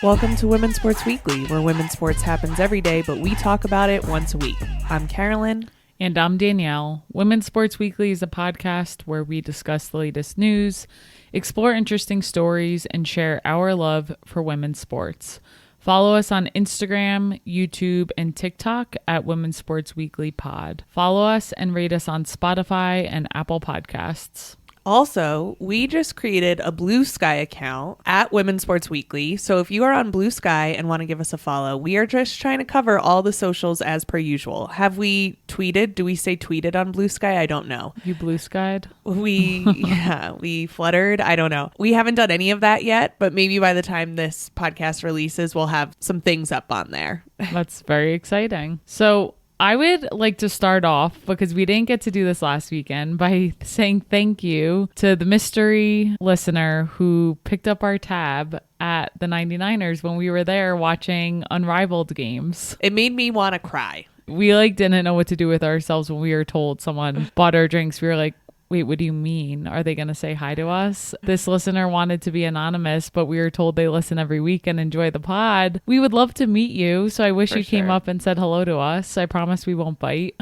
Welcome to Women's Sports Weekly, where women's sports happens every day, but we talk about it once a week. I'm Carolyn. And I'm Danielle. Women's Sports Weekly is a podcast where we discuss the latest news, explore interesting stories, and share our love for women's sports. Follow us on Instagram, YouTube, and TikTok at Women's Sports Weekly Pod. Follow us and rate us on Spotify and Apple Podcasts. Also, we just created a Bluesky account at Women's Sports Weekly. So if you are on Bluesky and want to give us a follow, we are just trying to cover all the socials as per usual. Have we tweeted? Do we say tweeted on Bluesky? I don't know. You Blueskied? We fluttered. I don't know. We haven't done any of that yet, but maybe by the time this podcast releases, we'll have some things up on there. That's very exciting. So I would like to start off, because we didn't get to do this last weekend, by saying thank you to the mystery listener who picked up our tab at the 99ers when we were there watching Unrivaled games. It made me want to cry. We didn't know what to do with ourselves when we were told someone bought our drinks. We were like, wait, what do you mean? Are they going to say hi to us? This listener wanted to be anonymous, but we were told they listen every week and enjoy the pod. We would love to meet you. So I wish you came up and said hello to us. I promise we won't bite.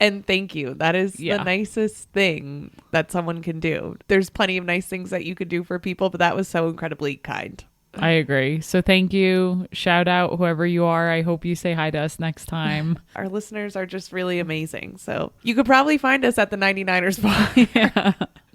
And thank you. That is the nicest thing that someone can do. There's plenty of nice things that you could do for people, but that was so incredibly kind. I agree. So thank you. Shout out whoever you are. I hope you say hi to us next time. Our listeners are just really amazing. So you could probably find us at the 99ers bar. Yeah.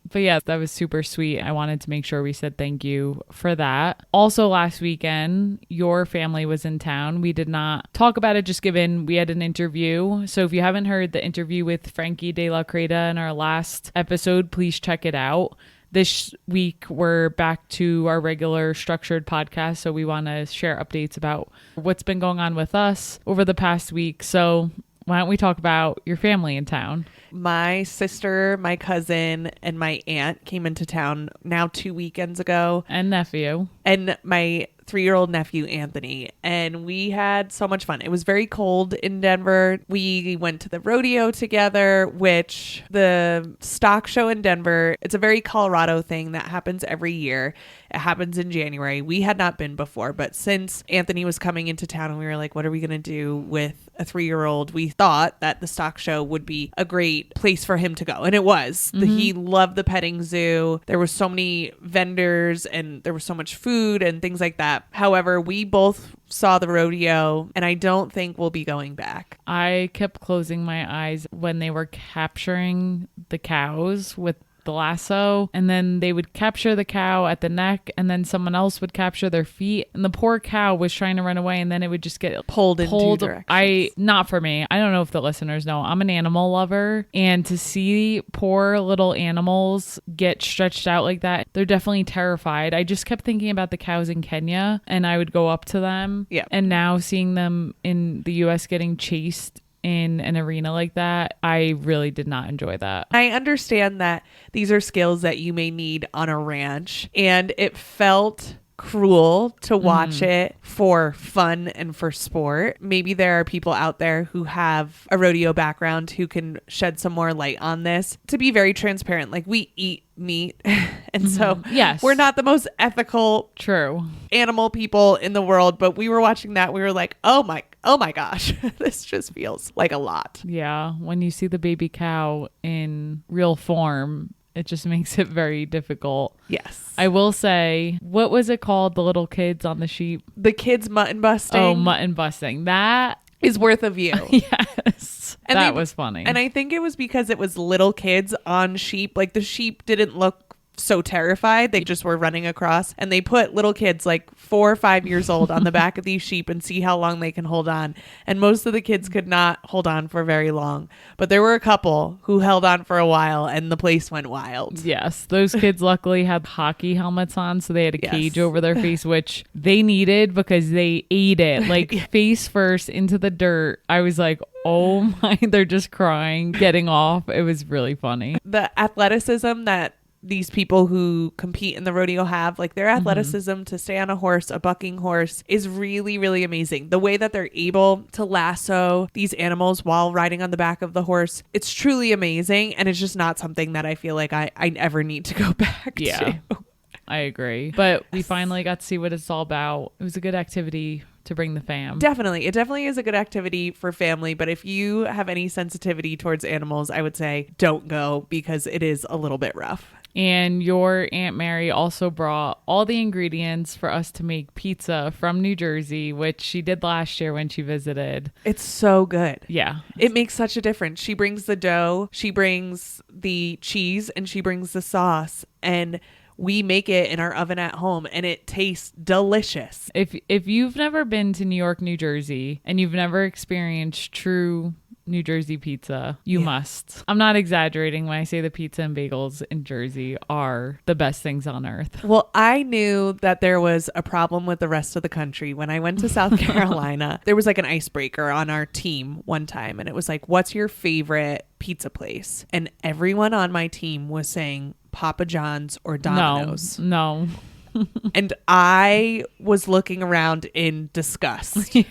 But yeah, that was super sweet. I wanted to make sure we said thank you for that. Also last weekend, your family was in town. We did not talk about it just given we had an interview. So if you haven't heard the interview with Frankie De La Creta in our last episode, please check it out. This week, we're back to our regular structured podcast, so we want to share updates about what's been going on with us over the past week. So why don't we talk about your family in town? My sister, my cousin, and my aunt came into town now 2 weekends ago. And nephew. And my 3-year-old nephew, Anthony. And we had so much fun. It was very cold in Denver. We went to the rodeo together, which the stock show in Denver, it's a very Colorado thing that happens every year. It happens in January. We had not been before, but since Anthony was coming into town and we were like, what are we going to do with a 3-year-old? We thought that the stock show would be a great place for him to go. And it was. Mm-hmm. He loved the petting zoo. There were so many vendors and there was so much food and things like that. However, we both saw the rodeo and I don't think we'll be going back. I kept closing my eyes when they were capturing the cows with the lasso, and then they would capture the cow at the neck and then someone else would capture their feet, and the poor cow was trying to run away and then it would just get pulled in two directions. Not for me. I don't know if the listeners know, I'm an animal lover, and to see poor little animals get stretched out like that, they're definitely terrified. I just kept thinking about the cows in Kenya and I would go up to them. Yeah. And now seeing them in the US getting chased in an arena like that, I really did not enjoy that. I understand that these are skills that you may need on a ranch, and it felt cruel to watch it for fun and for sport. Maybe there are people out there who have a rodeo background who can shed some more light on this. To be very transparent, like, we eat meat and so yes, we're not the most ethical animal people in the world, but we were watching that, we were like, oh my gosh, this just feels like a lot. Yeah, when you see the baby cow in real form, it just makes it very difficult. Yes. I will say, what was it called? The little kids on the sheep? The kids mutton busting. Oh, mutton busting. That is worth a view. Yes. And that was funny. And I think it was because it was little kids on sheep. Like, the sheep didn't look so terrified. They just were running across, and they put little kids like 4 or 5 years old on the back of these sheep and see how long they can hold on. And most of the kids could not hold on for very long, but there were a couple who held on for a while and the place went wild. Yes. Those kids luckily had hockey helmets on, so they had a cage over their face, which they needed because they ate it like face first into the dirt. I was like, oh my, they're just crying, getting off. It was really funny. The athleticism that these people who compete in the rodeo have, like, their athleticism to stay on a horse, a bucking horse, is really, really amazing. The way that they're able to lasso these animals while riding on the back of the horse, it's truly amazing. And it's just not something that I feel like I ever need to go back to. I agree. But we finally got to see what it's all about. It was a good activity to bring the fam. Definitely. It definitely is a good activity for family. But if you have any sensitivity towards animals, I would say don't go because it is a little bit rough. And your Aunt Mary also brought all the ingredients for us to make pizza from New Jersey, which she did last year when she visited. It's so good. Yeah. It makes such a difference. She brings the dough, she brings the cheese, and she brings the sauce. And we make it in our oven at home and it tastes delicious. If you've never been to New York, New Jersey, and you've never experienced true New Jersey pizza, you must. I'm not exaggerating when I say the pizza and bagels in Jersey are the best things on earth. Well, I knew that there was a problem with the rest of the country. When I went to South Carolina, there was like an icebreaker on our team one time. And it was like, what's your favorite pizza place? And everyone on my team was saying Papa John's or Domino's. No. And I was looking around in disgust. Yeah.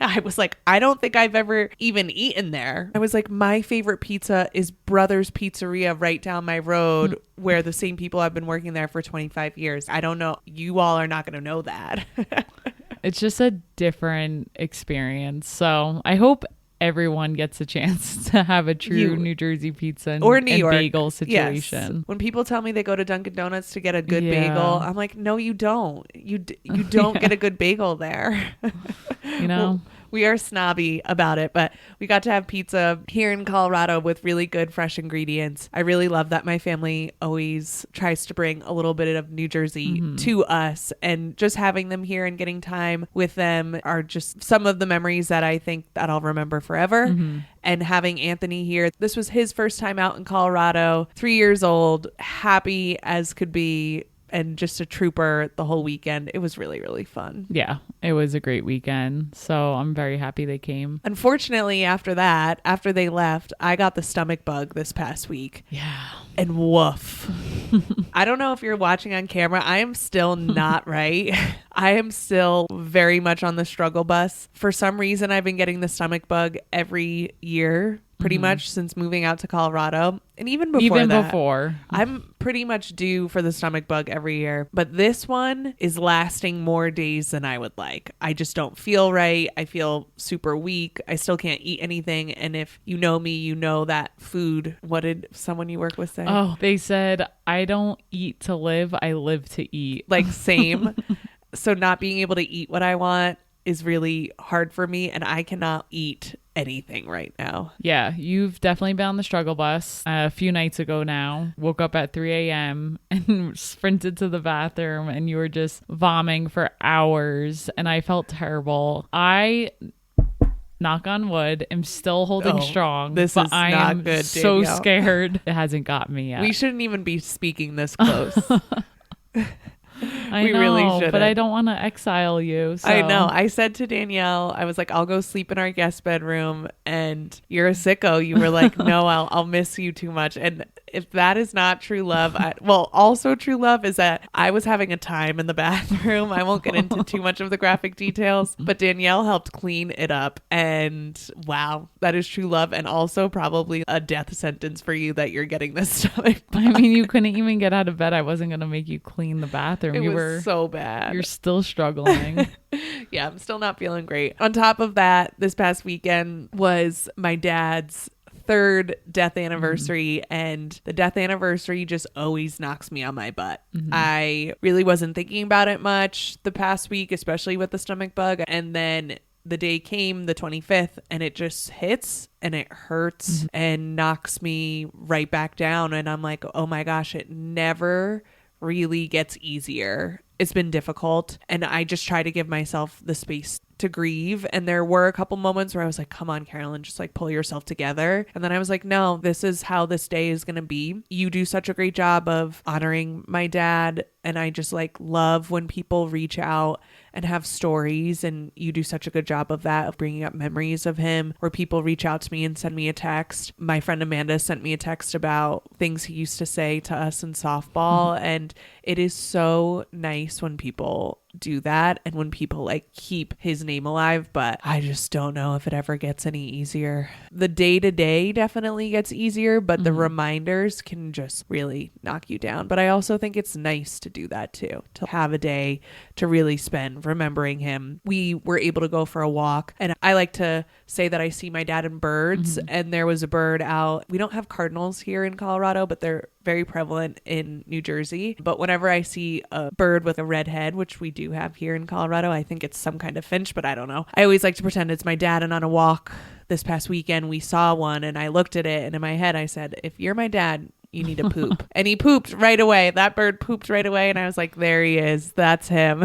I was like, I don't think I've ever even eaten there. I was like, my favorite pizza is Brothers Pizzeria right down my road where the same people have been working there for 25 years. I don't know. You all are not going to know that. It's just a different experience. So I hope everyone gets a chance to have a true New Jersey pizza or New York bagel situation. Yes. When people tell me they go to Dunkin' Donuts to get a good bagel, I'm like, no, you don't. You don't get a good bagel there. You know? Well, we are snobby about it, but we got to have pizza here in Colorado with really good fresh ingredients. I really love that my family always tries to bring a little bit of New Jersey to us, and just having them here and getting time with them are just some of the memories that I think that I'll remember forever. And having Anthony here, this was his first time out in Colorado, 3 years old, happy as could be, and just a trooper the whole weekend. It was really, really fun. Yeah, it was a great weekend. So I'm very happy they came. Unfortunately, after they left, I got the stomach bug this past week. Yeah. And woof. I don't know if you're watching on camera. I am still not right. I am still very much on the struggle bus. For some reason, I've been getting the stomach bug every year, pretty much since moving out to Colorado. And even before I'm pretty much due for the stomach bug every year. But this one is lasting more days than I would like. I just don't feel right. I feel super weak. I still can't eat anything. And if you know me, you know that food. What did someone you work with say? Oh, they said, I don't eat to live. I live to eat. Like, same. So not being able to eat what I want is really hard for me, and I cannot eat anything right now. Yeah, you've definitely been on the struggle bus a few nights ago now. Woke up at 3 a.m. and sprinted to the bathroom, and you were just vomiting for hours, and I felt terrible. I, knock on wood, am still holding strong. This is I not am good, so Danielle. scared. It hasn't got me yet. We shouldn't even be speaking this close. I know, really shouldn't. but I don't want to exile you. So. I know. I said to Danielle, I was like, I'll go sleep in our guest bedroom, and you're a sicko. You were like, no, I'll miss you too much. And if that is not true love, also true love is that I was having a time in the bathroom. I won't get into too much of the graphic details, but Danielle helped clean it up. And wow, that is true love. And also probably a death sentence for you that you're getting this stomach bug. I mean, you couldn't even get out of bed. I wasn't going to make you clean the bathroom. It was so bad. You're still struggling. Yeah, I'm still not feeling great. On top of that, this past weekend was my dad's third death anniversary, and the death anniversary just always knocks me on my butt. I really wasn't thinking about it much the past week, especially with the stomach bug, and then the day came, the 25th, and it just hits and it hurts and knocks me right back down, and I'm like, oh my gosh, it never really gets easier. It's been difficult, and I just try to give myself the space to grieve. And there were a couple moments where I was like, come on, Carolyn, just like pull yourself together. And then I was like, no, this is how this day is going to be. You do such a great job of honoring my dad. And I just like love when people reach out and have stories, and you do such a good job of that, of bringing up memories of him, where people reach out to me and send me a text. My friend Amanda sent me a text about things he used to say to us in softball. And it is so nice when people do that and when people like keep his name alive, but I just don't know if it ever gets any easier. The day-to-day definitely gets easier, but the reminders can just really knock you down. But I also think it's nice to do that too, to have a day to really spend remembering him. We were able to go for a walk, and I like to say that I see my dad in birds, and there was a bird out. We don't have cardinals here in Colorado, but they're very prevalent in New Jersey. But whenever I see a bird with a red head, which we do have here in Colorado, I think it's some kind of finch, but I don't know. I always like to pretend it's my dad. And on a walk this past weekend, we saw one and I looked at it, and in my head I said, if you're my dad, you need to poop. And he pooped right away. That bird pooped right away. And I was like, there he is. That's him.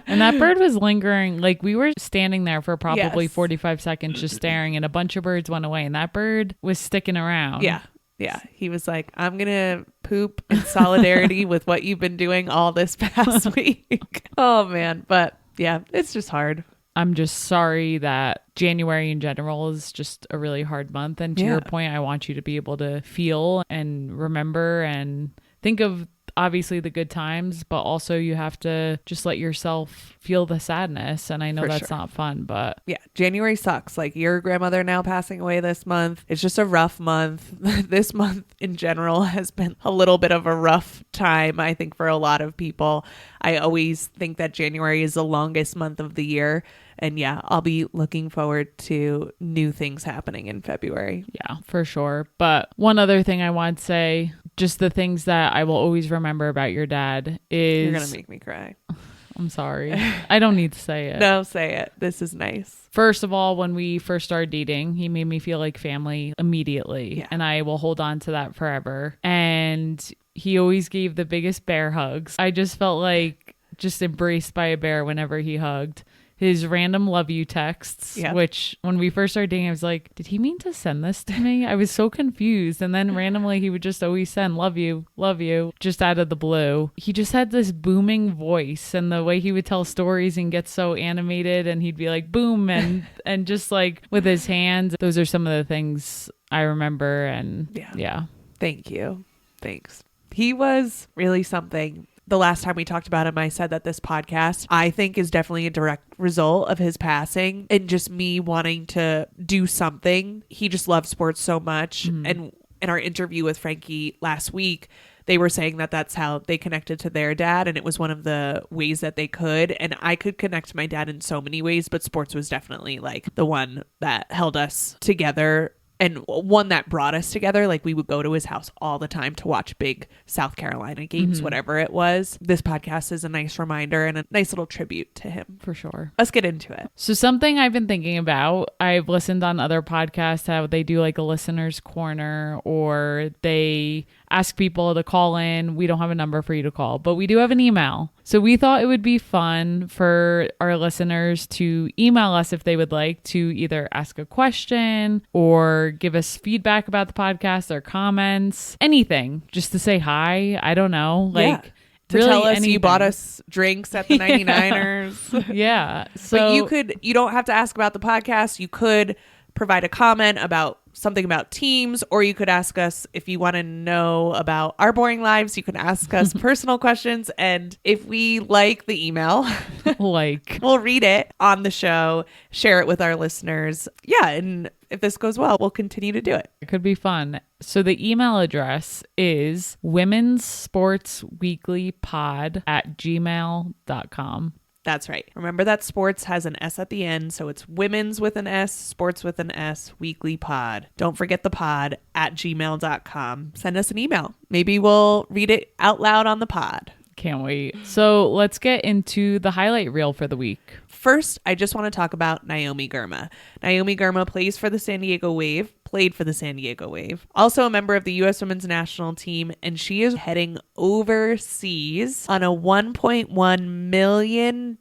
And that bird was lingering. Like, we were standing there for probably Yes. 45 seconds just staring, and a bunch of birds went away, and that bird was sticking around. Yeah. Yeah. He was like, I'm going to poop in solidarity with what you've been doing all this past week. Oh, man. But yeah, it's just hard. I'm just sorry that January in general is just a really hard month. And to your point, I want you to be able to feel and remember and think of obviously the good times, but also you have to just let yourself feel the sadness. And I know that's not fun, but yeah, January sucks. Like your grandmother now passing away this month. It's just a rough month. This month in general has been a little bit of a rough time, I think, for a lot of people. I always think that January is the longest month of the year. And yeah, I'll be looking forward to new things happening in February. Yeah, for sure. But one other thing I want to say, just the things that I will always remember about your dad is... You're going to make me cry. I'm sorry. I don't need to say it. No, say it. This is nice. First of all, when we first started dating, he made me feel like family immediately. Yeah. And I will hold on to that forever. And he always gave the biggest bear hugs. I just felt like just embraced by a bear whenever he hugged. His random love you texts, which when we first started dating, I was like, did he mean to send this to me? I was so confused. And then randomly he would just always send love you, just out of the blue. He just had this booming voice, and the way he would tell stories and get so animated, and he'd be like, boom, and just like with his hands. Those are some of the things I remember. And yeah. Thank you. Thanks. He was really something. The last time we talked about him, I said that this podcast, I think, is definitely a direct result of his passing and just me wanting to do something. He just loved sports so much. And in our interview with Frankie last week, they were saying that that's how they connected to their dad. And it was one of the ways that they could. And I could connect to my dad in so many ways, but sports was definitely like the one that held us together. And one that brought us together. Like, we would go to his house all the time to watch big South Carolina games, whatever it was. This podcast is a nice reminder and a nice little tribute to him. For sure. Let's get into it. So something I've been thinking about, I've listened on other podcasts how they do like a listener's corner, or they ask people to call in. We don't have a number for you to call, but we do have an email. So we thought it would be fun for our listeners to email us if they would like to either ask a question or give us feedback about the podcast or comments, anything, just to say hi. I don't know. Like, to really tell us anything. you bought us drinks at the 99ers. Yeah. So But you don't have to ask about the podcast. You could provide a comment about something about teams, or you could ask us if you want to know about our boring lives. You can ask us personal questions, and if we like the email, we'll read it on the show, share it with our listeners. Yeah, and if this goes well, we'll continue to do it. It could be fun. So the email address is womenssportsweeklypod@gmail.com. That's right. Remember that sports has an S at the end, so it's women's with an S, sports with an S, weekly pod. Don't forget the pod @gmail.com. Send us an email. Maybe we'll read it out loud on the pod. Can't wait. So let's get into the highlight reel for the week. First, I just want to talk about Naomi Girma. Naomi Girma played for the San Diego Wave, also a member of the U.S. Women's National Team, and she is heading overseas on a $1.1 million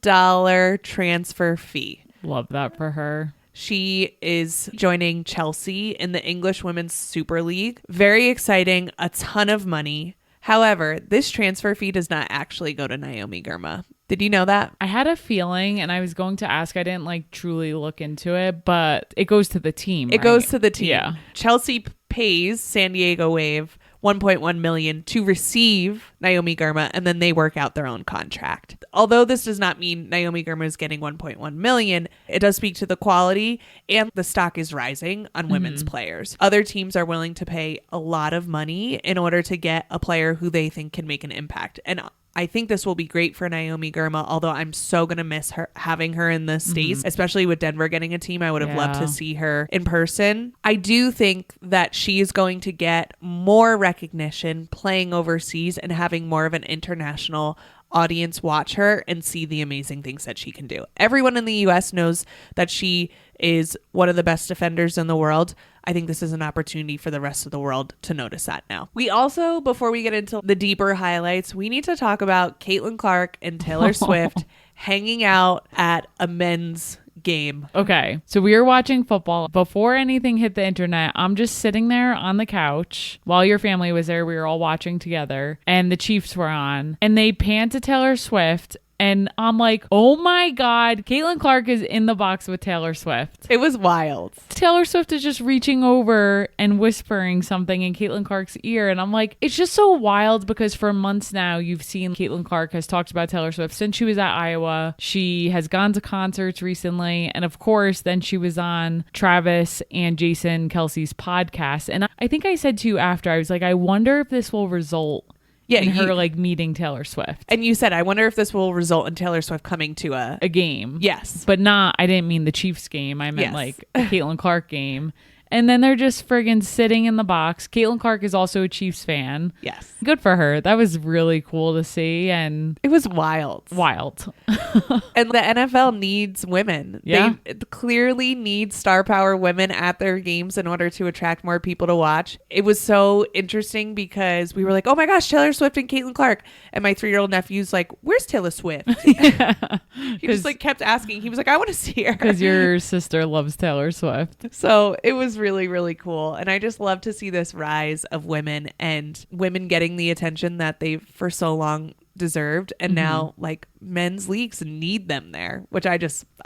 transfer fee. Love that for her. She is joining Chelsea in the English Women's Super League. Very exciting, a ton of money. However, this transfer fee does not actually go to Naomi Girma. Did you know that? I had a feeling, and I was going to ask, I didn't like truly look into it, but it goes to the team. It goes to the team. Yeah. Chelsea pays San Diego Wave $1.1 million to receive Naomi Girma, and then they work out their own contract. Although this does not mean Naomi Girma is getting $1.1 million, it does speak to the quality, and the stock is rising on women's players. Other teams are willing to pay a lot of money in order to get a player who they think can make an impact. And I think this will be great for Naomi Girma, although I'm so going to miss her having her in the States, especially with Denver getting a team. I would have loved to see her in person. I do think that she is going to get more recognition playing overseas and having more of an international audience watch her and see the amazing things that she can do. Everyone in the US knows that she is one of the best defenders in the world. I think this is an opportunity for the rest of the world to notice that now. We also, before we get into the deeper highlights, we need to talk about Caitlin Clark and Taylor Swift hanging out at a men's game. Okay, so we were watching football. Before anything hit the internet, I'm just sitting there on the couch while your family was there. We were all watching together and the Chiefs were on, and they pan to Taylor Swift. And I'm like, oh my God, Caitlin Clark is in the box with Taylor Swift. It was wild. Taylor Swift is just reaching over and whispering something in Caitlin Clark's ear. And I'm like, it's just so wild because for months now, you've seen Caitlin Clark has talked about Taylor Swift since she was at Iowa. She has gone to concerts recently. And of course, then she was on Travis and Jason Kelsey's podcast. And I think I said to you after, I was like, I wonder if this will result in her like meeting Taylor Swift. And you said, I wonder if this will result in Taylor Swift coming to a game. Yes. But I didn't mean the Chiefs game. I meant like a Caitlin Clark game. And then they're just friggin' sitting in the box. Caitlin Clark is also a Chiefs fan. Yes. Good for her. That was really cool to see. And it was wild. And the NFL needs women. Yeah. They clearly need star power women at their games in order to attract more people to watch. It was so interesting because we were like, oh my gosh, Taylor Swift and Caitlin Clark. And my 3-year-old nephew's like, where's Taylor Swift? He just like kept asking. He was like, I want to see her. Because your sister loves Taylor Swift. So it was really, really cool. And I just love to see this rise of women and women getting the attention that they've for so long deserved. And now like men's leagues need them there, which I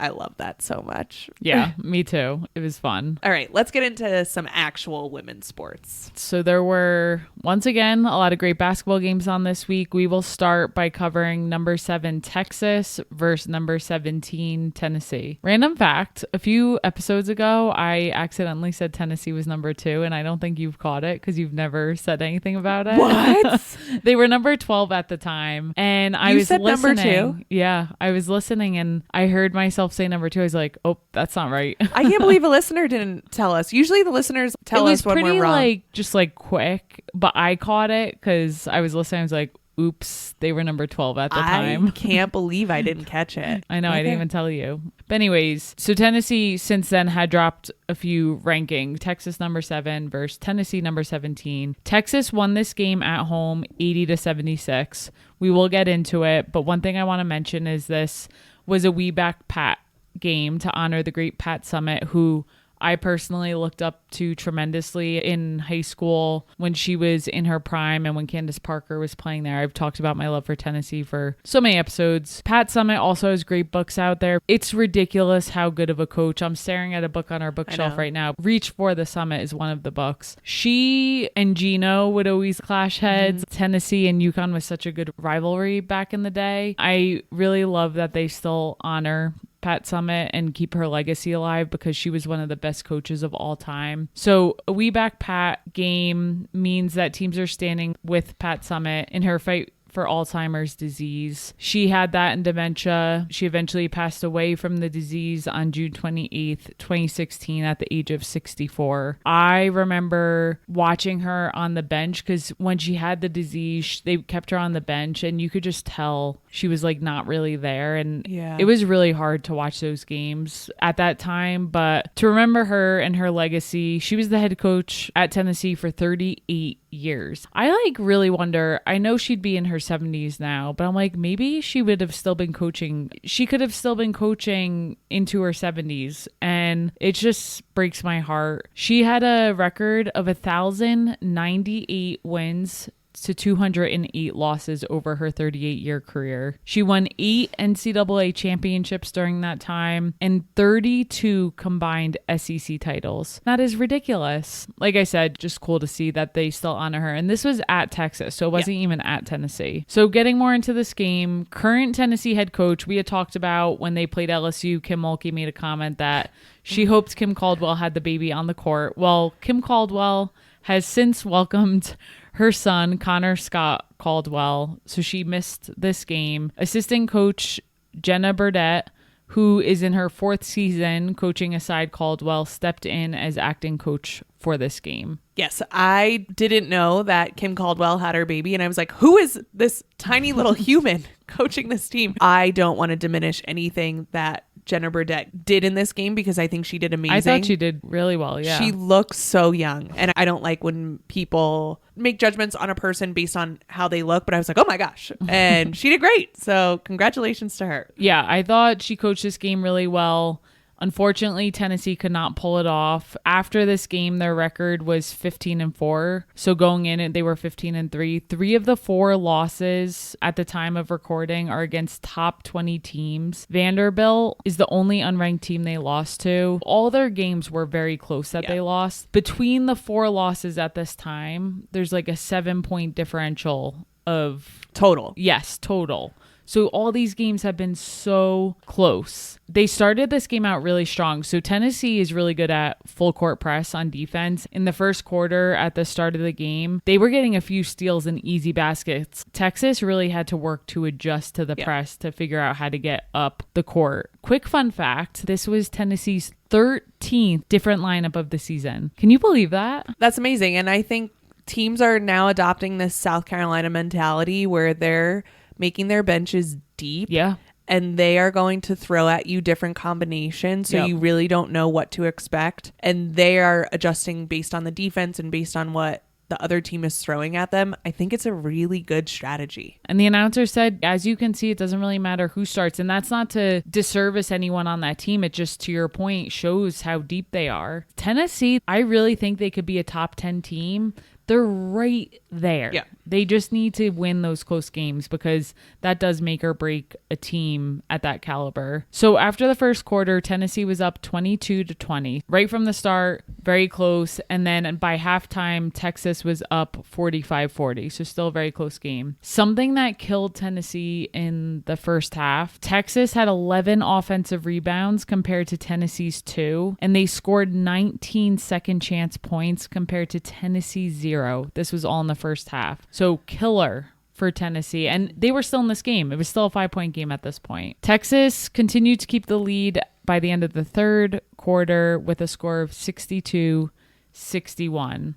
love that so much. Yeah, me too. It was fun. All right, let's get into some actual women's sports. So there were, once again, a lot of great basketball games on this week. We will start by covering number 7 Texas versus number 17 Tennessee. Random fact, a few episodes ago, I accidentally said Tennessee was number 2, and I don't think you've caught it because you've never said anything about it. What? They were number 12 at the time, and I was listening. Number 2? Yeah, I was listening, and I heard myself say number 2. I was like, oh, that's not right. I can't believe a listener didn't tell us. Usually the listeners tell us when we're wrong. Like just like quick, but I caught it because I was listening. I was like, oops, they were number 12 at the time. I can't believe I didn't catch it. I know, okay. I didn't even tell you. But anyways, so Tennessee since then had dropped a few ranking. Texas number 7 versus Tennessee number 17. Texas won this game at home 80-76. We will get into it, but one thing I want to mention is this was a We Back Pat game to honor the great Pat Summitt, who I personally looked up to tremendously in high school when she was in her prime and when Candace Parker was playing there. I've talked about my love for Tennessee for so many episodes. Pat Summitt also has great books out there. It's ridiculous how good of a coach. I'm staring at a book on our bookshelf right now. Reach for the Summit is one of the books. She and Gino would always clash heads. Tennessee and UConn was such a good rivalry back in the day. I really love that they still honor Pat Summitt and keep her legacy alive because she was one of the best coaches of all time. So a We Back Pat game means that teams are standing with Pat Summitt in her fight for Alzheimer's disease. She had that and dementia. She eventually passed away from the disease on June 28th, 2016 at the age of 64. I remember watching her on the bench because when she had the disease, they kept her on the bench and you could just tell she was like not really there. And it was really hard to watch those games at that time. But to remember her and her legacy, she was the head coach at Tennessee for 38 years. I like really wonder, I know she'd be in her 70s now, but I'm like, maybe she would have still been coaching. She could have still been coaching into her 70s. And it just breaks my heart. She had a record of 1,098 wins to 208 losses over her 38-year career. She won 8 NCAA championships during that time and 32 combined SEC titles. That is ridiculous. Like I said, just cool to see that they still honor her. And this was at Texas, so it wasn't even at Tennessee. So getting more into this game, current Tennessee head coach, we had talked about when they played LSU, Kim Mulkey made a comment that she hoped Kim Caldwell had the baby on the court. Well, Kim Caldwell has since welcomed her son, Connor Scott Caldwell, so she missed this game. Assistant coach Jenna Burdett, who is in her 4th season coaching aside Caldwell, stepped in as acting coach for this game. Yes, I didn't know that Kim Caldwell had her baby, and I was like, who is this tiny little human coaching this team? I don't want to diminish anything that Jenna Burdett did in this game because I think she did amazing. I thought she did really well, yeah. She looks so young, and I don't like when people make judgments on a person based on how they look, but I was like, oh my gosh, and she did great. So congratulations to her. Yeah, I thought she coached this game really well. Unfortunately, Tennessee could not pull it off. After this game, their record was 15-4. So going in, they were 15-3. 3 of the 4 losses at the time of recording are against top 20 teams. Vanderbilt is the only unranked team they lost to. All their games were very close that they lost. Between the 4 losses at this time, there's like a 7-point differential of total. Yes, total. So all these games have been so close. They started this game out really strong. So Tennessee is really good at full court press on defense. In the first quarter at the start of the game, they were getting a few steals and easy baskets. Texas really had to work to adjust to the press to figure out how to get up the court. Quick fun fact, this was Tennessee's 13th different lineup of the season. Can you believe that? That's amazing. And I think teams are now adopting this South Carolina mentality where they're making their benches deep. Yeah. And they are going to throw at you different combinations. So you really don't know what to expect. And they are adjusting based on the defense and based on what the other team is throwing at them. I think it's a really good strategy. And the announcer said, as you can see, it doesn't really matter who starts. And that's not to disservice anyone on that team. It just, to your point, shows how deep they are. Tennessee, I really think they could be a top 10 team. They're right there. Yeah. They just need to win those close games because that does make or break a team at that caliber. So after the first quarter, Tennessee was up 22-20. Right from the start, very close. And then by halftime, Texas was up 45-40. So still a very close game. Something that killed Tennessee in the first half, Texas had 11 offensive rebounds compared to Tennessee's 2. And they scored 19 second chance points compared to Tennessee's 0. This was all in the first half. So killer for Tennessee. And they were still in this game. It was still a 5-point game at this point. Texas continued to keep the lead by the end of the third quarter with a score of 62-61.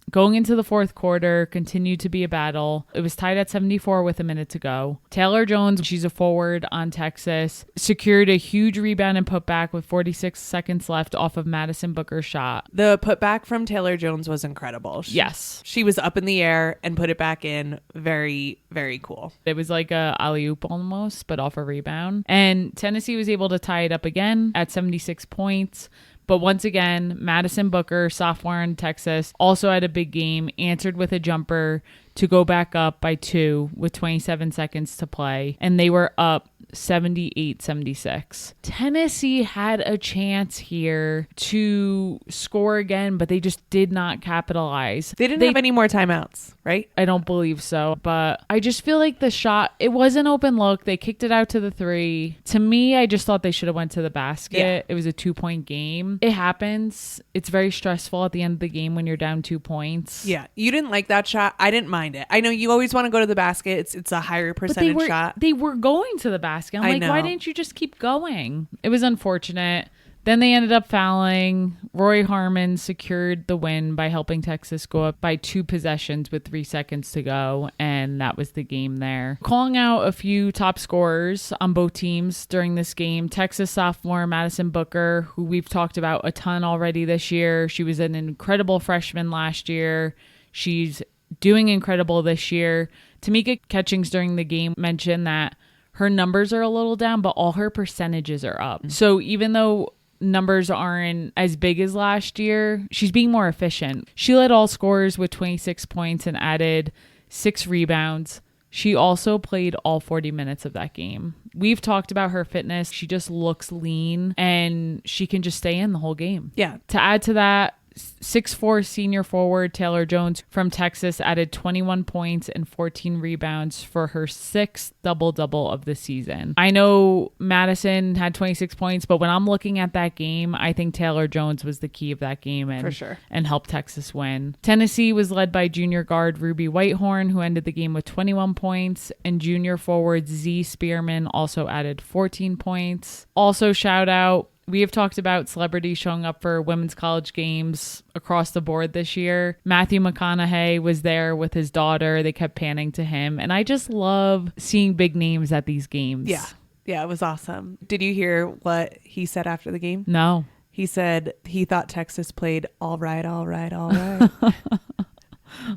Going into the fourth quarter, continued to be a battle. It was tied at 74 with a minute to go. Taylor Jones, she's a forward on Texas, secured a huge rebound and putback with 46 seconds left off of Madison Booker's shot. The putback from Taylor Jones was incredible. She was up in the air and put it back in. Very, very cool. It was like a alley-oop almost, but off a rebound. And Tennessee was able to tie it up again at 76 points. But once again, Madison Booker, sophomore in Texas, also had a big game, answered with a jumper to go back up by 2 with 27 seconds to play. And they were up 78-76. Tennessee had a chance here to score again, but they just did not capitalize. They didn't have any more timeouts, right? I don't believe so, but I just feel like the shot, it was an open look. They kicked it out to the 3. To me, I just thought they should have went to the basket. Yeah. It was a 2-point game. It happens. It's very stressful at the end of the game when you're down 2 points. Yeah. You didn't like that shot. I didn't mind it. I know you always want to go to the basket. It's a higher percentage shot. They were going to the basket. I'm like, why didn't you just keep going? It was unfortunate. Then they ended up fouling. Roy Harmon secured the win by helping Texas go up by 2 possessions with 3 seconds to go. And that was the game there. Calling out a few top scorers on both teams during this game. Texas sophomore Madison Booker, who we've talked about a ton already this year. She was an incredible freshman last year. She's doing incredible this year. Tamika Catchings during the game mentioned that her numbers are a little down, but all her percentages are up. Mm-hmm. So even though numbers aren't as big as last year, she's being more efficient. She led all scorers with 26 points and added 6 rebounds. She also played all 40 minutes of that game. We've talked about her fitness. She just looks lean and she can just stay in the whole game. Yeah. To add to that, 6'4" senior forward Taylor Jones from Texas added 21 points and 14 rebounds for her 6th double-double of the season. I know Madison had 26 points, but when I'm looking at that game, I think Taylor Jones was the key of that game and, for sure, and helped Texas win. Tennessee was led by junior guard Ruby Whitehorn, who ended the game with 21 points, and junior forward Z Spearman also added 14 points. Also, shout out, we have talked about celebrities showing up for women's college games across the board this year. Matthew McConaughey was there with his daughter. They kept panning to him. And I just love seeing big names at these games. Yeah. Yeah, it was awesome. Did you hear what he said after the game? No. He said he thought Texas played all right, all right, all right.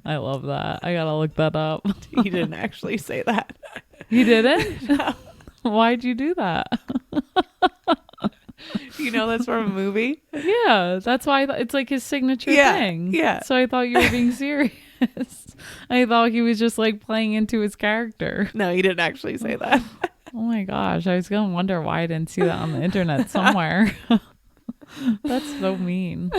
I love that. I gotta look that up. He didn't actually say that. He didn't? No. Why'd you do that? You know that's from a movie? Yeah, that's why it's like his signature thing. Yeah. So I thought you were being serious. I thought he was just like playing into his character. No, he didn't actually say that. Oh my gosh, I was going to wonder why I didn't see that on the internet somewhere. That's so mean.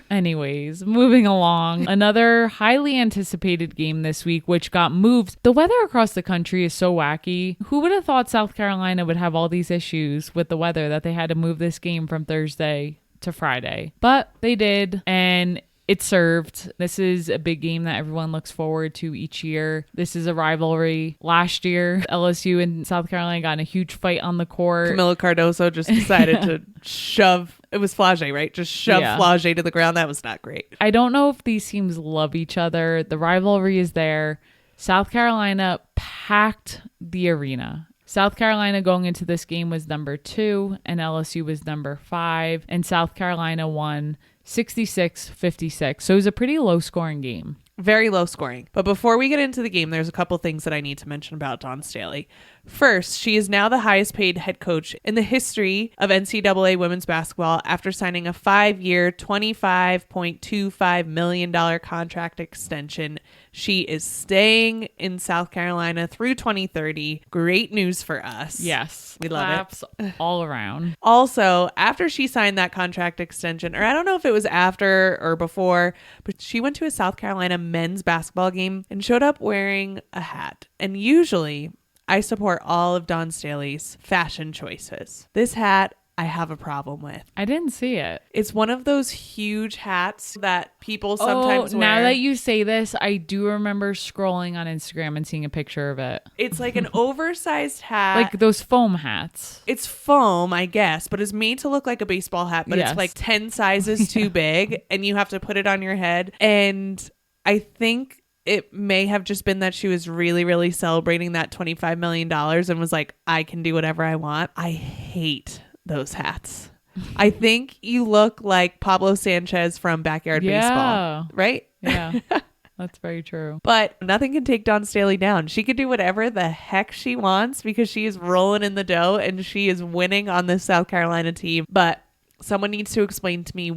Anyways, moving along. Another highly anticipated game this week, which got moved. The weather across the country is so wacky. Who would have thought South Carolina would have all these issues with the weather that they had to move this game from Thursday to Friday? But they did, and it served. This is a big game that everyone looks forward to each year. This is a rivalry. Last year, LSU and South Carolina got in a huge fight on the court. Camila Cardoso just decided to shove. It was Flage, right? Just shove Flage to the ground. That was not great. I don't know if these teams love each other. The rivalry is there. South Carolina packed the arena. South Carolina going into this game was number 2 and LSU was number 5. And South Carolina won 66-56. So it was a pretty low scoring game. Very low scoring. But before we get into the game, there's a couple things that I need to mention about Dawn Staley. First, she is now the highest paid head coach in the history of NCAA women's basketball after signing a 5-year, $25.25 million contract extension. She is staying in South Carolina through 2030. Great news for us. Yes. We love Claps all around. Also, after she signed that contract extension, or I don't know if it was after or before, but she went to a South Carolina men's basketball game and showed up wearing a hat. And usually, I support all of Dawn Staley's fashion choices. This hat, I have a problem with. I didn't see it. It's one of those huge hats that people sometimes wear. Now that you say this, I do remember scrolling on Instagram and seeing a picture of it. It's like an oversized hat. Like those foam hats. It's foam, I guess, but it's made to look like a baseball hat, but Yes. it's like 10 sizes too big and you have to put it on your head. And I think it may have just been that she was really, really celebrating that $25 million and was like, I can do whatever I want. I hate those hats. I think you look like Pablo Sanchez from Backyard Baseball, right? Yeah, that's very true. But nothing can take Dawn Staley down. She could do whatever the heck she wants because she is rolling in the dough and she is winning on this South Carolina team. But someone needs to explain to me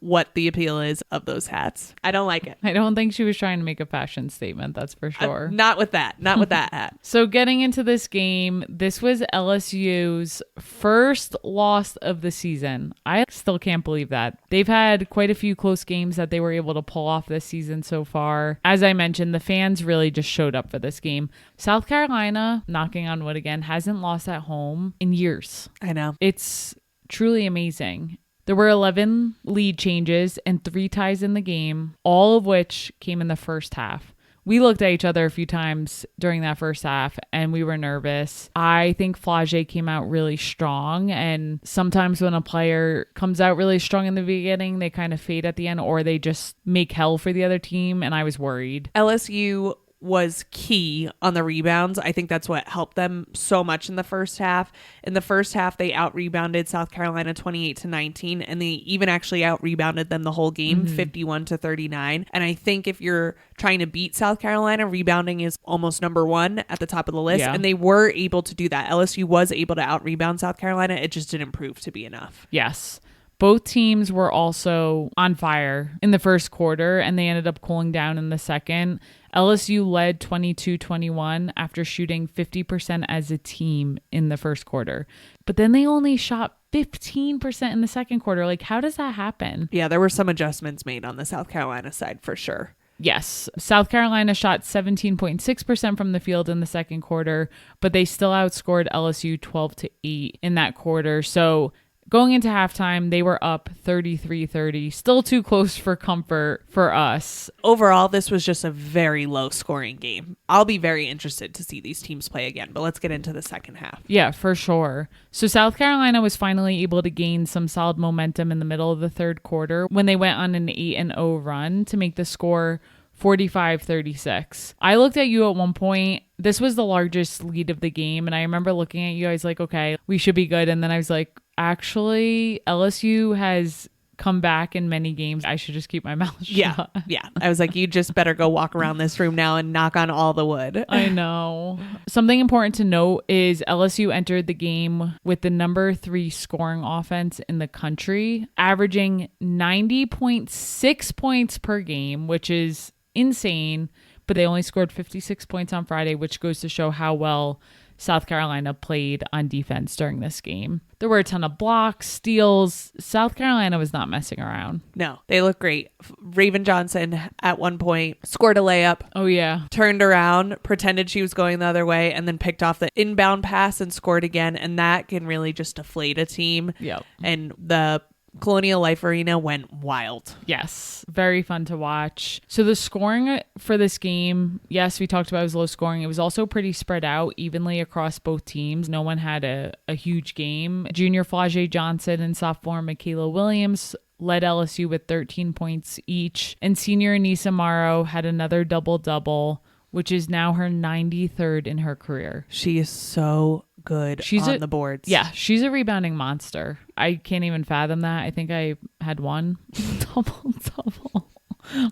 what the appeal is of those hats. I don't like it. I don't think she was trying to make a fashion statement, that's for sure. Not with that. Not with that hat. So getting into this game, this was LSU's first loss of the season. I still can't believe that. They've had quite a few close games that they were able to pull off this season so far. As I mentioned, the fans really just showed up for this game. South Carolina, knocking on wood again, hasn't lost at home in years. I know. It's truly amazing. There were 11 lead changes and 3 ties in the game, all of which came in the first half. We looked at each other a few times during that first half and we were nervous. I think Flage came out really strong, and sometimes when a player comes out really strong in the beginning, they kind of fade at the end or they just make hell for the other team, and I was worried. LSU was key on the rebounds. I think that's what helped them so much in the first half. In the first half, they out-rebounded South Carolina 28-19, and they even actually out-rebounded them the whole game, 51-39. And I think if you're trying to beat South Carolina, rebounding is almost number 1 at the top of the list, and they were able to do that. LSU was able to out-rebound South Carolina. It just didn't prove to be enough. Yes. Both teams were also on fire in the first quarter, and they ended up cooling down in the second. LSU led 22-21 after shooting 50% as a team in the first quarter. But then they only shot 15% in the second quarter. Like, how does that happen? Yeah, there were some adjustments made on the South Carolina side for sure. Yes. South Carolina shot 17.6% from the field in the second quarter, but they still outscored LSU 12-8 in that quarter. So going into halftime, they were up 33-30, still too close for comfort for us. Overall, this was just a very low-scoring game. I'll be very interested to see these teams play again, but let's get into the second half. Yeah, for sure. So South Carolina was finally able to gain some solid momentum in the middle of the third quarter when they went on an 8-0 run to make the score 45-36. I looked at you at one point. This was the largest lead of the game, and I remember looking at you. I was like, okay, we should be good. And then I was like, actually, LSU has come back in many games. I should just keep my mouth shut. Yeah. I was like, you just better go walk around this room now and knock on all the wood. I know. Something important to note is LSU entered the game with the number 3 scoring offense in the country, averaging 90.6 points per game, which is insane. But they only scored 56 points on Friday, which goes to show how well South Carolina played on defense during this game. There were a ton of blocks, steals. South Carolina was not messing around. No, they look great. Raven Johnson at one point scored a layup. Oh, yeah. Turned around, pretended she was going the other way, and then picked off the inbound pass and scored again. And that can really just deflate a team. Yep. And the Colonial Life Arena went wild. Yes, very fun to watch. So the scoring for this game, yes, we talked about it was low scoring. It was also pretty spread out evenly across both teams. No one had a huge game. Junior Flau'jae Johnson and sophomore Michaela Williams led LSU with 13 points each. And senior Anissa Morrow had another double-double, which is now her 93rd in her career. She is so good on the boards. Yeah, she's a rebounding monster. I can't even fathom that. I think I had one double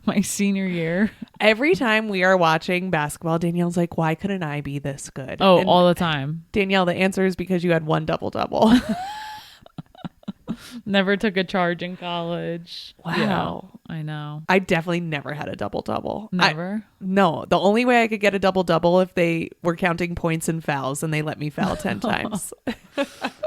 my senior year. Every time we are watching basketball, Danielle's like, why couldn't I be this good? Oh, and all the time. Danielle, the answer is because you had one double-double. Never took a charge in college. Wow. Yeah, I know. I definitely never had a double-double. Never? No. The only way I could get a double-double if they were counting points and fouls and they let me foul 10 times.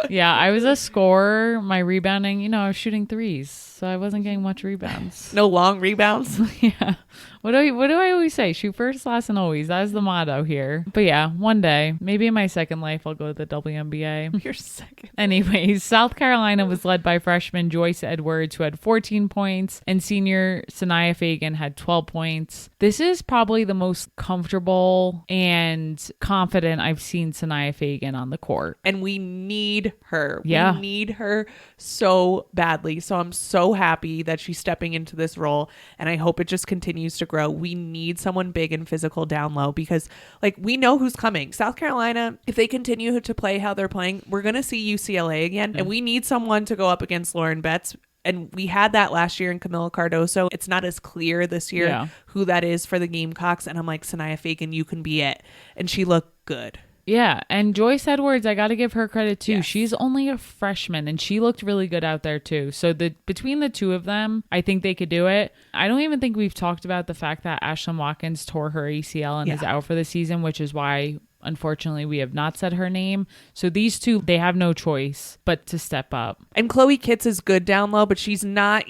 Yeah, I was a scorer. My rebounding, I was shooting threes, so I wasn't getting much rebounds. No long rebounds? Yeah. What do I always say? Shoot first, last, and always. That is the motto here. But yeah, one day, maybe in my second life, I'll go to the WNBA. Your second. Anyways, South Carolina was led by freshman Joyce Edwards, who had 14 points, and senior Sanaya Fagan had 12 points. This is probably the most comfortable and confident I've seen Sanaya Fagan on the court. And we need her. Yeah. We need her so badly. So I'm so happy that she's stepping into this role, and I hope it just continues to grow. We need someone big and physical down low because we know who's coming. South Carolina, if they continue to play how they're playing, we're going to see UCLA again. And we need someone to go up against Lauren Betts. And we had that last year in Camila Cardoso. It's not as clear this year who that is for the Gamecocks. And I'm like, Sanaya Fagan, you can be it. And she looked good. Yeah, and Joyce Edwards, I got to give her credit too. Yes. She's only a freshman and she looked really good out there too. So between the two of them, I think they could do it. I don't even think we've talked about the fact that Ashlyn Watkins tore her ACL and is out for the season, which is why unfortunately we have not said her name. So these two, they have no choice but to step up. And Chloe Kitts is good down low, but she's not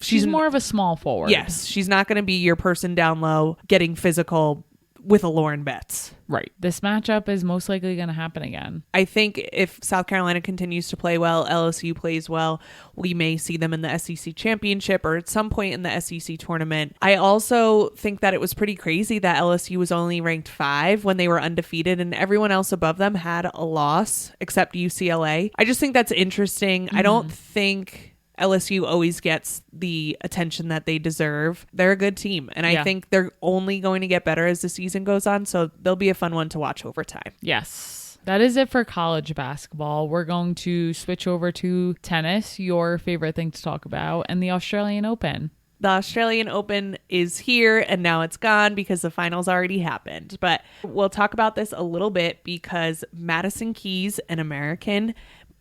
she's more of a small forward. Yes, she's not going to be your person down low getting physical with a Lauren Betts. Right. This matchup is most likely going to happen again. I think if South Carolina continues to play well, LSU plays well, we may see them in the SEC championship or at some point in the SEC tournament. I also think that it was pretty crazy that LSU was only ranked 5 when they were undefeated and everyone else above them had a loss except UCLA. I just think that's interesting. I don't think LSU always gets the attention that they deserve. They're a good team, and I think they're only going to get better as the season goes on, so they'll be a fun one to watch over time. Yes. That is it for college basketball. We're going to switch over to tennis, your favorite thing to talk about, and the Australian Open. The Australian Open is here and now it's gone because the finals already happened. But we'll talk about this a little bit because Madison Keys, an American,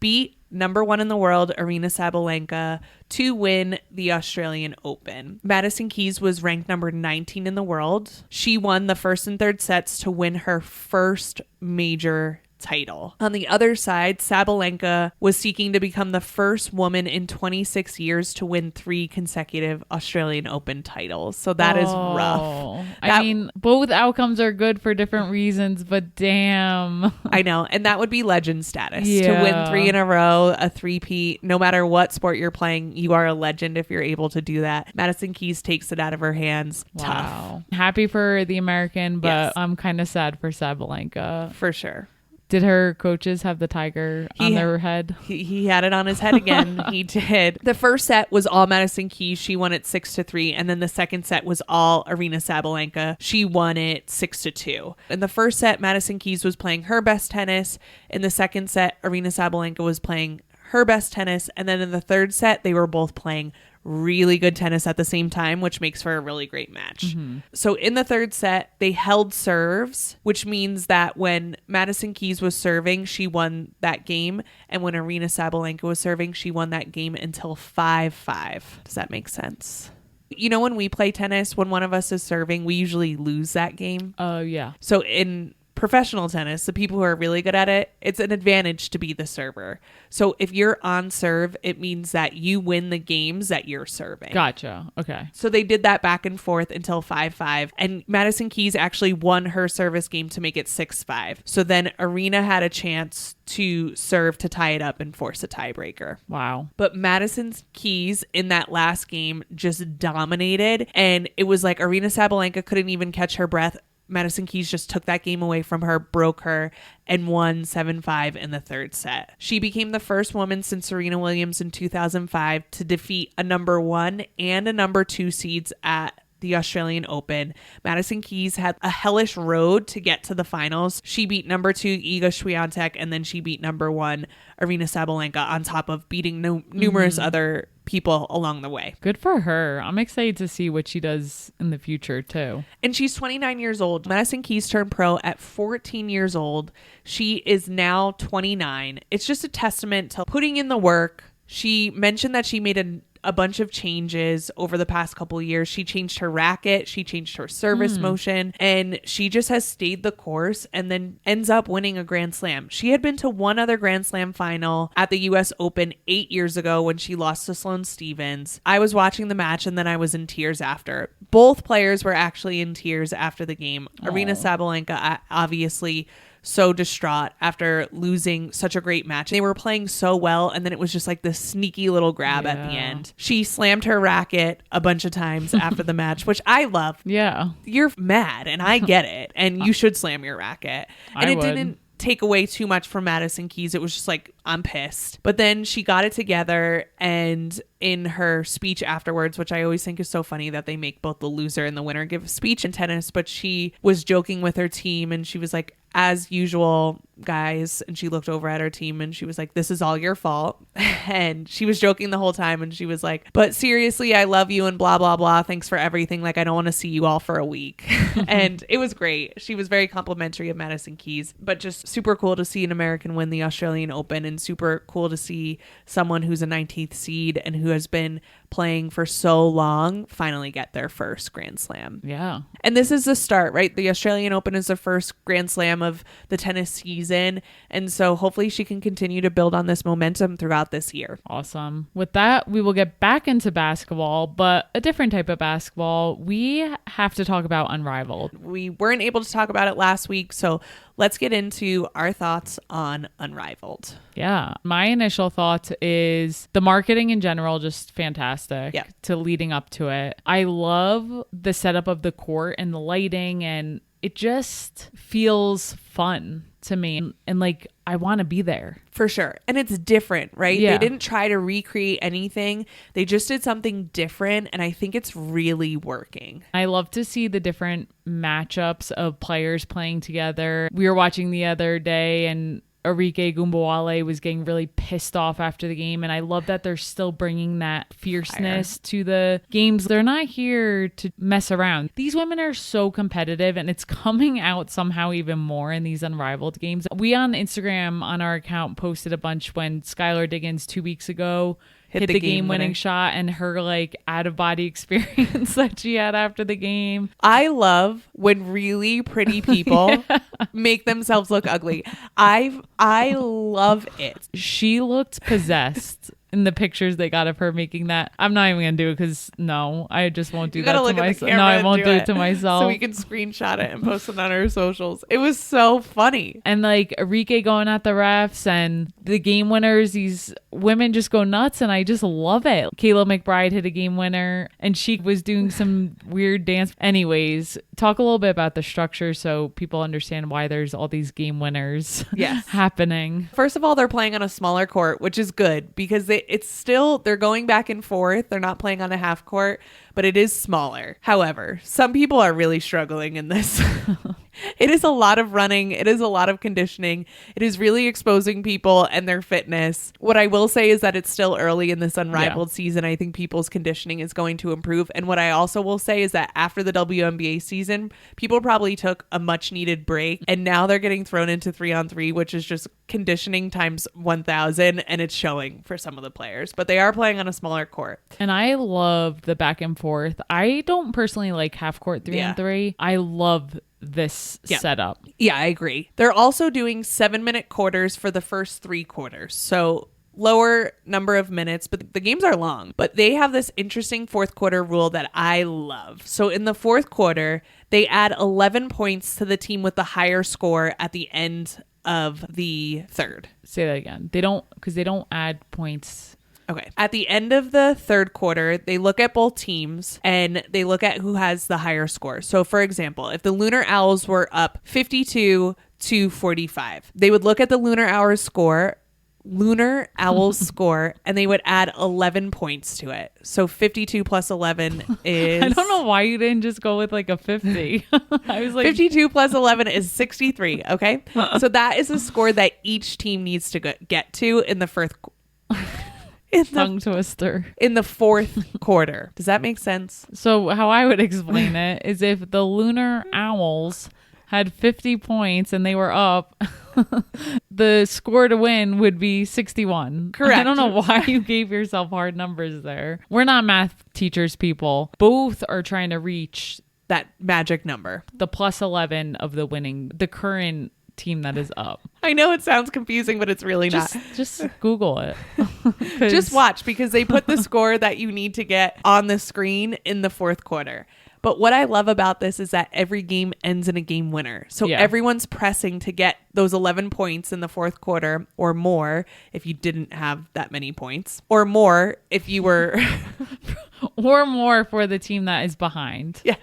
beat number 1 in the world, Aryna Sabalenka, to win the Australian Open. Madison Keys was ranked number 19 in the world. She won the first and third sets to win her first major title. On the other side, Sabalenka was seeking to become the first woman in 26 years to win 3 consecutive Australian Open titles. So that is rough. I mean, both outcomes are good for different reasons, but damn. I know. And that would be legend status. To win 3 in a row, a three-peat, no matter what sport you're playing, you are a legend if you're able to do that. Madison Keys takes it out of her hands. Wow. Tough. Happy for the American, but yes. I'm kind of sad for Sabalenka. For sure. Did her coaches have the tiger on their head? He had it on his head again. He did. The first set was all Madison Keys. She won it 6-3. And then the second set was all Aryna Sabalenka. She won it 6-2. In the first set, Madison Keys was playing her best tennis. In the second set, Aryna Sabalenka was playing her best tennis. And then in the third set, they were both playing really good tennis at the same time, which makes for a really great match. Mm-hmm. So in the third set, they held serves, which means that when Madison Keys was serving, she won that game. And when Aryna Sabalenka was serving, she won that game until 5-5. Does that make sense? You know, when we play tennis, when one of us is serving, we usually lose that game. Oh, yeah. So in professional tennis, the people who are really good at it, it's an advantage to be the server. So if you're on serve, it means that you win the games that you're serving. Gotcha. Okay. So they did that back and forth until 5-5. And Madison Keys actually won her service game to make it 6-5. So then Aryna had a chance to serve to tie it up and force a tiebreaker. Wow. But Madison Keys in that last game just dominated. And it was like Aryna Sabalenka couldn't even catch her breath. Madison Keys just took that game away from her, broke her, and won 7-5 in the third set. She became the first woman since Serena Williams in 2005 to defeat a number 1 and a number 2 seeds at the Australian Open. Madison Keys had a hellish road to get to the finals. She beat number 2 Iga Swiatek, and then she beat number 1 Aryna Sabalenka on top of beating numerous other people along the way. Good for her. I'm excited to see what she does in the future too. And she's 29 years old. Madison Keys turned pro at 14 years old. She is now 29. It's just a testament to putting in the work. She mentioned that she made a bunch of changes over the past couple of years. She changed her racket, she changed her service motion, and she just has stayed the course and then ends up winning a Grand Slam. She had been to one other Grand Slam final at the US Open 8 years ago when she lost to Sloane Stephens. I was watching the match and then I was in tears after. Both players were actually in tears after the game. Aryna Sabalenka obviously so distraught after losing such a great match. They were playing so well, and then it was just like this sneaky little grab at the end. She slammed her racket a bunch of times after the match, which I love. Yeah. You're mad, and I get it, and you should slam your racket. And it didn't take away too much from Madison Keys. It was just like, I'm pissed. But then she got it together, and in her speech afterwards, which I always think is so funny that they make both the loser and the winner give a speech in tennis, but she was joking with her team, and she was like, as usual, guys, and she looked over at her team and she was like, this is all your fault. And she was joking the whole time, and she was like, but seriously, I love you and blah blah blah, thanks for everything, like I don't want to see you all for a week. And it was great. She was very complimentary of Madison Keys, but just super cool to see an American win the Australian Open, and super cool to see someone who's a 19th seed and who has been playing for so long finally get their first Grand Slam. Yeah. And this is the start, right? The Australian Open is the first Grand Slam of the tennis season. And so hopefully she can continue to build on this momentum throughout this year. Awesome. With that, we will get back into basketball, but a different type of basketball. We have to talk about Unrivaled. We weren't able to talk about it last week, so let's get into our thoughts on Unrivaled. Yeah. My initial thought is the marketing in general, just fantastic to leading up to it. I love the setup of the court and the lighting, and it just feels fun to me. And like, I want to be there. For sure. And it's different, right? Yeah. They didn't try to recreate anything. They just did something different. And I think it's really working. I love to see the different matchups of players playing together. We were watching the other day, and Arike Gumbawale was getting really pissed off after the game. And I love that they're still bringing that fierceness to the games. They're not here to mess around. These women are so competitive, and it's coming out somehow even more in these Unrivaled games. We on Instagram on our account posted a bunch when Skylar Diggins 2 weeks ago hit the game-winning shot, and her like out-of-body experience that she had after the game. I love when really pretty people make themselves look ugly. I love it. She looked possessed in the pictures they got of her making that. I'm not even gonna do it because I just won't do that to myself. No, I won't do it to myself. So we can screenshot it and post it on our socials. It was so funny. And like Arike going at the refs and the game winners, these women just go nuts, and I just love it. Kayla McBride hit a game winner, and she was doing some weird dance. Anyways, talk a little bit about the structure so people understand why there's all these game winners happening. First of all, they're playing on a smaller court, which is good because they're going back and forth. They're not playing on a half court, but it is smaller. However, some people are really struggling in this. It is a lot of running. It is a lot of conditioning. It is really exposing people and their fitness. What I will say is that it's still early in this Unrivaled season. I think people's conditioning is going to improve. And what I also will say is that after the WNBA season, people probably took a much needed break, and now they're getting thrown into 3-on-3, which is just conditioning times 1,000, and it's showing for some of the players. But they are playing on a smaller court. And I love the back and forth. I don't personally like half court 3-on-3. I love this setup. Yeah, I agree. They're also doing 7-minute quarters for the first 3 quarters. So lower number of minutes, but the games are long. But they have this interesting fourth quarter rule that I love. So in the fourth quarter, they add 11 points to the team with the higher score at the end of the third. Say that again. They don't add points. Okay. At the end of the third quarter, they look at both teams and they look at who has the higher score. So, for example, if the Lunar Owls were up 52-45, they would look at the Lunar Owls score, and they would add 11 points to it. So 52 plus 11 is... I don't know why you didn't just go with like a 50. I was like... 52 plus 11 is 63, okay? So that is a score that each team needs to get to in the first... Tongue twister. In the fourth quarter. Does that make sense? So how I would explain it is if the Lunar Owls had 50 points and they were up, the score to win would be 61. Correct. I don't know why you gave yourself hard numbers there. We're not math teachers, people. Both are trying to reach that magic number. The plus 11 of the current team that is up. I know it sounds confusing, but it's really not. Just Google it. Just watch, because they put the score that you need to get on the screen in the fourth quarter. But what I love about this is that every game ends in a game winner. So everyone's pressing to get those 11 points in the fourth quarter, or more if you didn't have that many points, or more if you were or more for the team that is behind. Yes.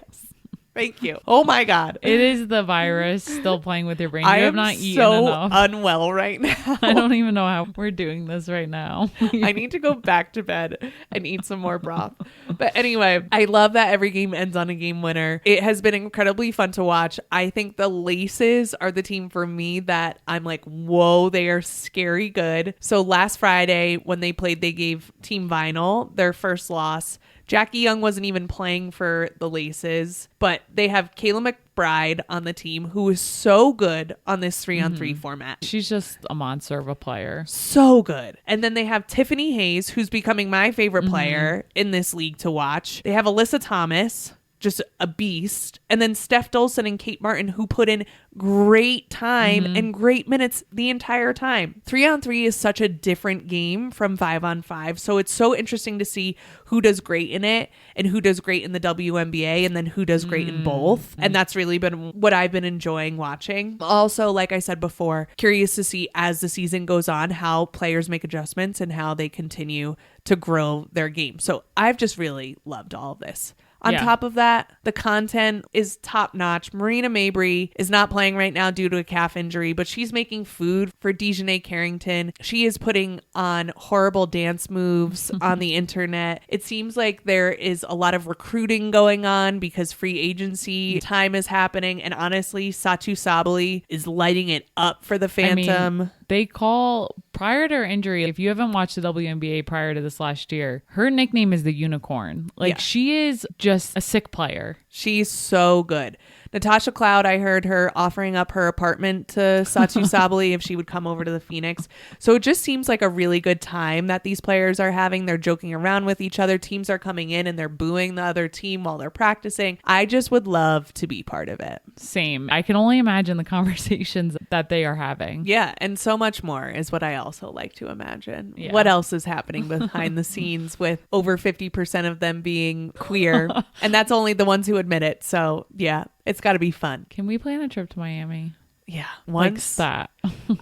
Thank you. Oh my God. It is the virus still playing with your brain. You have not eaten enough. I am so unwell right now. I don't even know how we're doing this right now. I need to go back to bed and eat some more broth. But anyway, I love that every game ends on a game winner. It has been incredibly fun to watch. I think the Laces are the team for me that I'm like, whoa, they are scary good. So last Friday when they played, they gave Team Vinyl their first loss. Jackie Young wasn't even playing for the Laces, but they have Kayla McBride on the team, who is so good on this 3-on-3 format. She's just a monster of a player. So good. And then they have Tiffany Hayes, who's becoming my favorite player in this league to watch. They have Alyssa Thomas, just a beast. And then Steph Dolson and Kate Martin, who put in great time and great minutes the entire time. 3-on-3 is such a different game from 5-on-5. So it's so interesting to see who does great in it and who does great in the WNBA and then who does great in both. And that's really been what I've been enjoying watching. Also, like I said before, curious to see as the season goes on how players make adjustments and how they continue to grow their game. So I've just really loved all of this. On top of that, the content is top notch. Marina Mabry is not playing right now due to a calf injury, but she's making food for Dejanay Carrington. She is putting on horrible dance moves on the internet. It seems like there is a lot of recruiting going on because free agency time is happening. And honestly, Satu Sabali is lighting it up for the Phantom. They call, prior to her injury, if you haven't watched the WNBA prior to this last year, her nickname is the Unicorn. Like, she is just a sick player. She's so good. Natasha Cloud, I heard her offering up her apartment to Satu Sabali if she would come over to the Phoenix. So it just seems like a really good time that these players are having. They're joking around with each other. Teams are coming in and they're booing the other team while they're practicing. I just would love to be part of it. Same. I can only imagine the conversations that they are having. Yeah, and so much more is what I also like to imagine. Yeah. What else is happening behind the scenes with over 50% of them being queer? And that's only the ones who admit it. So yeah, it's got to be fun. Can we plan a trip to Miami? Yeah. Once that.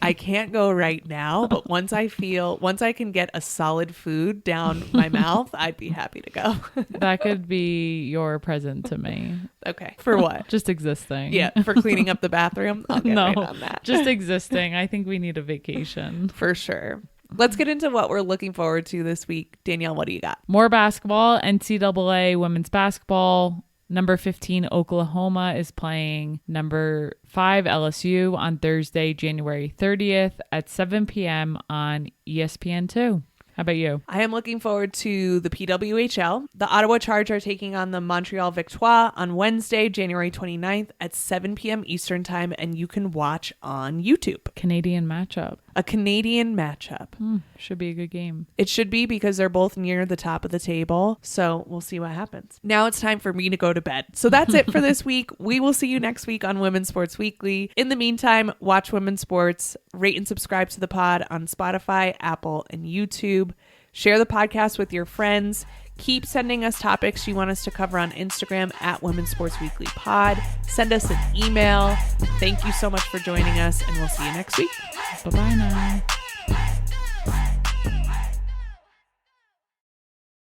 I can't go right now, but once I can get a solid food down my mouth, I'd be happy to go. That could be your present to me. Okay. For what? Just existing. Yeah. For cleaning up the bathroom. I'll get right on that. Just existing. I think we need a vacation. For sure. Let's get into what we're looking forward to this week. Danielle, what do you got? More basketball. NCAA women's basketball. Number 15, Oklahoma is playing number 5, LSU on Thursday, January 30th at 7 p.m. on ESPN2. How about you? I am looking forward to the PWHL. The Ottawa Charge are taking on the Montreal Victoire on Wednesday, January 29th at 7 p.m. Eastern Time, and you can watch on YouTube. Canadian matchup. A Canadian matchup. Should be a good game. It should be because they're both near the top of the table. So we'll see what happens. Now it's time for me to go to bed. So that's it for this week. We will see you next week on Women's Sports Weekly. In the meantime, watch women's sports, rate and subscribe to the pod on Spotify, Apple, and YouTube. Share the podcast with your friends. Keep sending us topics you want us to cover on Instagram at Women's Sports Weekly Pod. Send us an email. Thank you so much for joining us, and we'll see you next week. Bye-bye now.